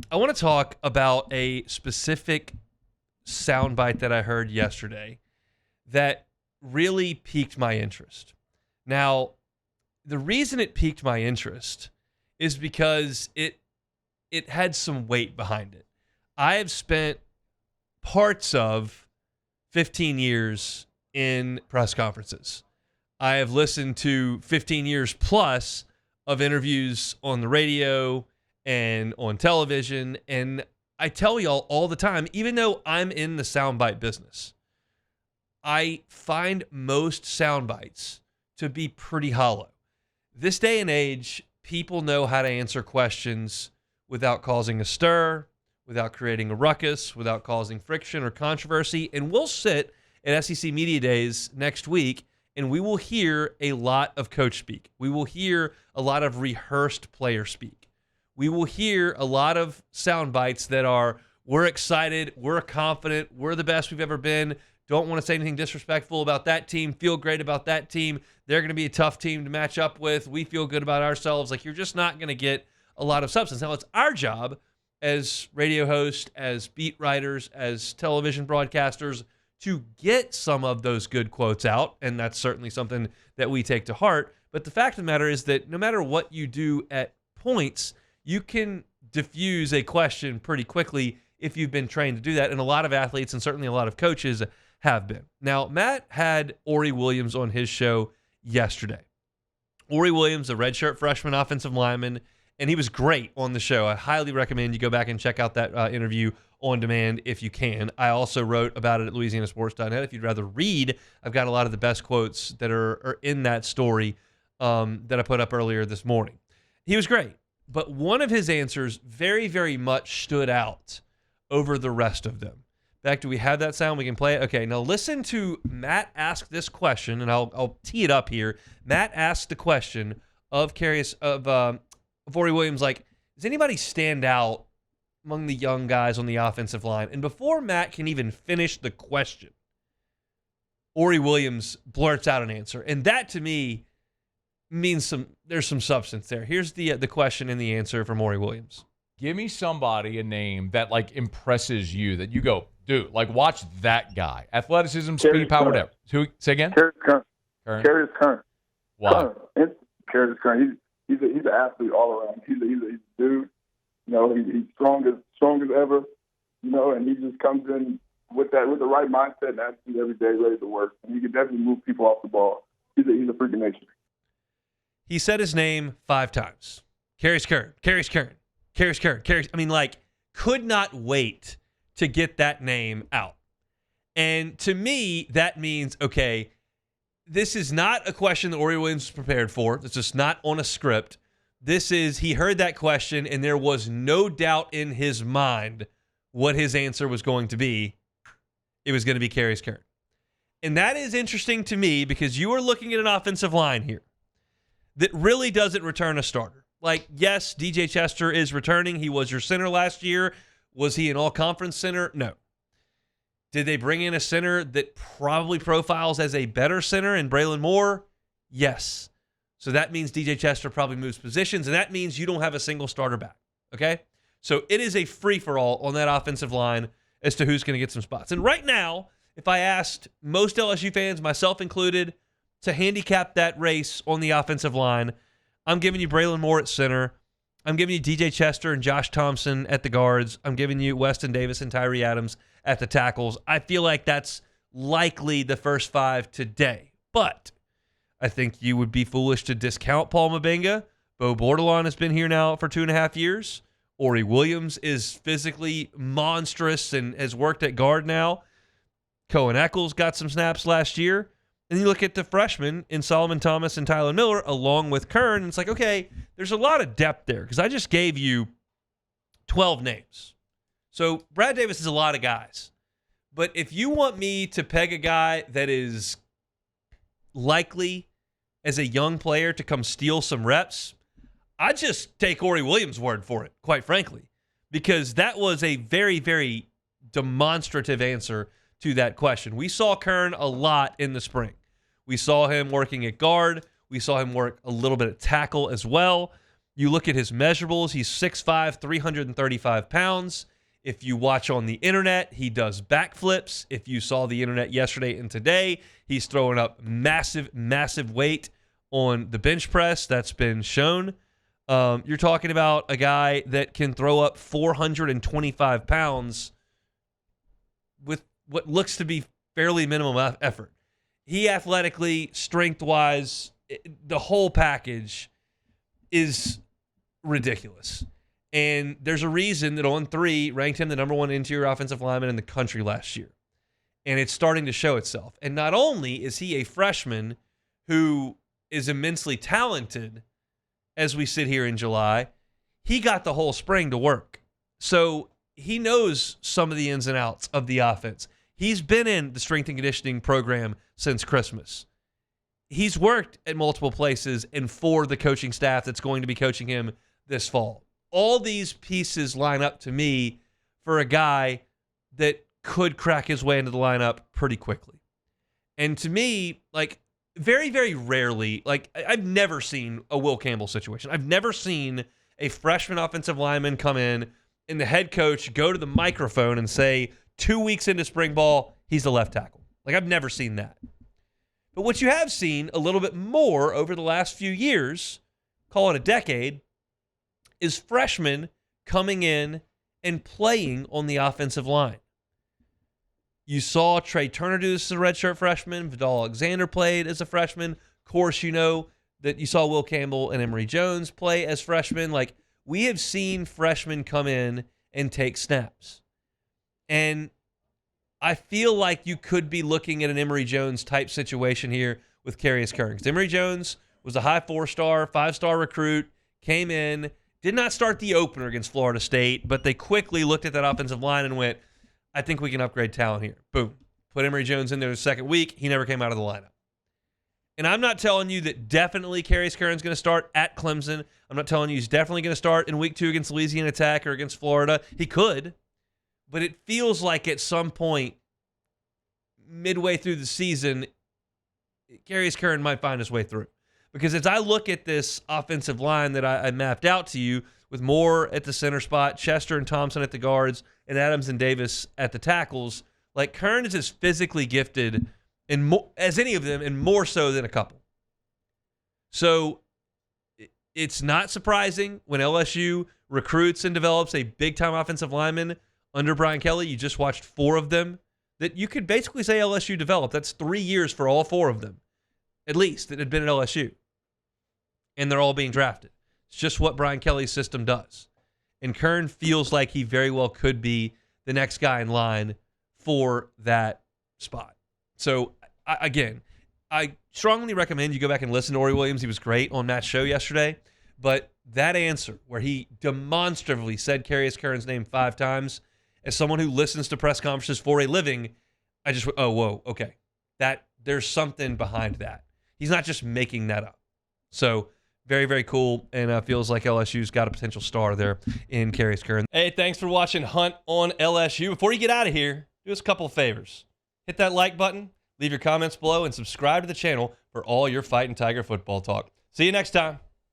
I want to talk about a specific soundbite that I heard yesterday that really piqued my interest. Now, the reason it piqued my interest is because it had some weight behind it. I have spent parts of 15 years in press conferences. I have listened to 15 years plus of interviews on the radio and on television, and I tell y'all all the time, even though I'm in the soundbite business, I find most soundbites to be pretty hollow. This day and age, people know how to answer questions without causing a stir, without creating a ruckus, without causing friction or controversy, and we'll sit at SEC Media Days next week, and we will hear a lot of coach speak. We will hear a lot of rehearsed player speak. We will hear a lot of sound bites that are, we're excited, we're confident, we're the best we've ever been, don't want to say anything disrespectful about that team, feel great about that team, they're going to be a tough team to match up with, we feel good about ourselves. Like, you're just not going to get a lot of substance. Now, it's our job as radio hosts, as beat writers, as television broadcasters to get some of those good quotes out, and that's certainly something that we take to heart. But the fact of the matter is that no matter what you do at points, you can diffuse a question pretty quickly if you've been trained to do that, and a lot of athletes and certainly a lot of coaches have been. Now, Matt had Ory Williams on his show yesterday. Ory Williams, a redshirt freshman offensive lineman, and he was great on the show. I highly recommend you go back and check out that interview on demand if you can. I also wrote about it at LouisianaSports.net. If you'd rather read, I've got a lot of the best quotes that are in that story that I put up earlier this morning. He was great, but one of his answers very, very much stood out over the rest of them. In fact, do we have that sound? We can play it. Okay, now listen to Matt ask this question, and I'll tee it up here. Matt asked the question of Ory Williams, like, does anybody stand out among the young guys on the offensive line? And before Matt can even finish the question, Ory Williams blurts out an answer. And that, to me, means there's some substance there. Here's the question and the answer from Ory Williams. Give me somebody, a name that, like, impresses you, that you go, dude, like, watch that guy. Athleticism, speed, power, whatever. Who? Say again? Carries Curne. Curne? Carries Curne. Why? Carries Curne. He's an athlete all around. He's a dude. You know, he's strong as ever. You know, and he just comes in with the right mindset and attitude every day, ready to work. And he can definitely move people off the ball. He's a freaking nature. He said his name 5 times. Carries Curne. Carries Curne. Carries Curne. Carries. I mean, like, could not wait to get that name out. And to me, that means, okay, this is not a question that Ory Williams was prepared for. This is not on a script. This is, he heard that question, and there was no doubt in his mind what his answer was going to be. It was going to be Carries Curne. And that is interesting to me because you are looking at an offensive line here that really doesn't return a starter. Like, yes, DJ Chester is returning. He was your center last year. Was he an all-conference center? No. Did they bring in a center that probably profiles as a better center in Braylon Moore? Yes. So that means DJ Chester probably moves positions, and that means you don't have a single starter back, okay? So it is a free-for-all on that offensive line as to who's going to get some spots. And right now, if I asked most LSU fans, myself included, to handicap that race on the offensive line, I'm giving you Braylon Moore at center. I'm giving you DJ Chester and Josh Thompson at the guards. I'm giving you Weston Davis and Tyree Adams at the tackles. I feel like that's likely the first 5 today. But I think you would be foolish to discount Paul Mabenga. Bo Bordelon has been here now for 2.5 years. Ory Williams is physically monstrous and has worked at guard now. Cohen Eccles got some snaps last year. And you look at the freshmen in Solomon Thomas and Tyler Miller along with Curne, and it's like, okay, there's a lot of depth there because I just gave you 12 names. So Brad Davis is a lot of guys. But if you want me to peg a guy that is likely as a young player to come steal some reps, I just take Ory Williams' word for it, quite frankly, because that was a very, very demonstrative answer to that question. We saw Curne a lot in the spring. We saw him working at guard. We saw him work a little bit at tackle as well. You look at his measurables, he's 6'5", 335 pounds. If you watch on the internet, he does backflips. If you saw the internet yesterday and today, he's throwing up massive, massive weight on the bench press. That's been shown. You're talking about a guy that can throw up 425 pounds with what looks to be fairly minimum effort. He athletically, strength-wise, the whole package is ridiculous. And there's a reason that On3 ranked him the number one interior offensive lineman in the country last year. And it's starting to show itself. And not only is he a freshman who is immensely talented as we sit here in July, he got the whole spring to work. So he knows some of the ins and outs of the offense. He's been in the strength and conditioning program since Christmas. He's worked at multiple places and for the coaching staff that's going to be coaching him this fall. All these pieces line up to me for a guy that could crack his way into the lineup pretty quickly. And to me, like, very, very rarely, like, I've never seen a Will Campbell situation. I've never seen a freshman offensive lineman come in and the head coach go to the microphone and say, 2 weeks into spring ball, he's a left tackle. Like, I've never seen that. But what you have seen a little bit more over the last few years, call it a decade, is freshmen coming in and playing on the offensive line. You saw Trey Turner do this as a redshirt freshman. Vidal Alexander played as a freshman. Of course, you know that you saw Will Campbell and Emory Jones play as freshmen. Like, we have seen freshmen come in and take snaps. And I feel like you could be looking at an Emory Jones type situation here with Carries Curne. Because Emory Jones was a high 4-star, 5-star recruit, came in, did not start the opener against Florida State, but they quickly looked at that offensive line and went, I think we can upgrade talent here. Boom. Put Emory Jones in there the second week. He never came out of the lineup. And I'm not telling you that definitely Carries Curne is going to start at Clemson. I'm not telling you he's definitely going to start in week 2 against Louisiana Tech or against Florida. He could. But it feels like at some point, midway through the season, Carries Curne might find his way through. Because as I look at this offensive line that I mapped out to you, with Moore at the center spot, Chester and Thompson at the guards, and Adams and Davis at the tackles, like, Curne is as physically gifted as any of them, and more so than a couple. So it's not surprising when LSU recruits and develops a big-time offensive lineman under Brian Kelly. You just watched 4 of them that you could basically say LSU developed. That's 3 years for all 4 of them, at least, that had been at LSU. And they're all being drafted. It's just what Brian Kelly's system does. And Curne feels like he very well could be the next guy in line for that spot. So, I strongly recommend you go back and listen to Ory Williams. He was great on Matt's show yesterday. But that answer, where he demonstrably said Carries Curne's name 5 times, as someone who listens to press conferences for a living, I just went, oh, whoa, okay. There's something behind that. He's not just making that up. So, very, very cool, and feels like LSU's got a potential star there in Carries Curne. Hey, thanks for watching Hunt on LSU. Before you get out of here, do us a couple of favors. Hit that like button, leave your comments below, and subscribe to the channel for all your Fighting Tiger football talk. See you next time.